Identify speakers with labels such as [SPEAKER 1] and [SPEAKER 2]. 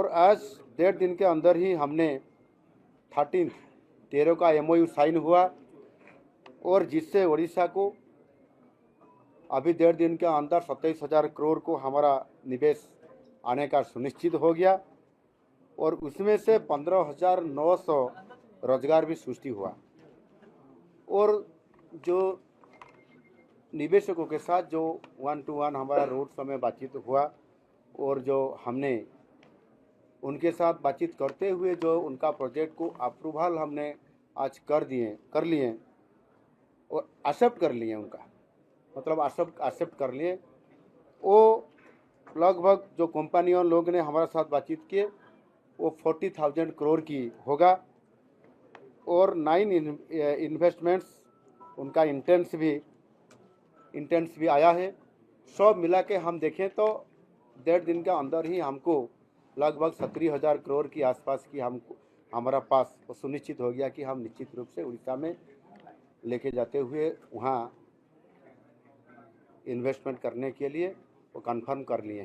[SPEAKER 1] और आज 1.5 दिन के अंदर ही हमने 13 का MOU साइन हुआ और जिससे उड़ीसा को अभी 1.5 दिन के अंदर 27,000 करोड़ को हमारा निवेश आने का सुनिश्चित हो गया और उसमें से 15,900 रोजगार भी सृष्टि हुआ। और जो निवेशकों के साथ जो 1-to-1 हमारा रोड शो में बातचीत हुआ और जो हमने उनके साथ बातचीत करते हुए जो उनका प्रोजेक्ट को अप्रूवल हमने आज कर लिए और एक्सेप्ट कर लिए, उनका मतलब एक्सेप्ट कर लिए। वो लगभग जो कंपनियों लोग ने हमारे साथ बातचीत किए वो 40,000 करोड़ की होगा और 9 इन्वेस्टमेंट्स उनका इंटेंस भी आया है। सब मिला के हम देखें तो 1.5 दिन के अंदर ही हमको लगभग 17,000 करोड़ की आसपास की हमारा पास सुनिश्चित हो गया कि हम निश्चित रूप से उड़ीसा में लेके जाते हुए वहाँ इन्वेस्टमेंट करने के लिए वो कंफर्म कर लिए।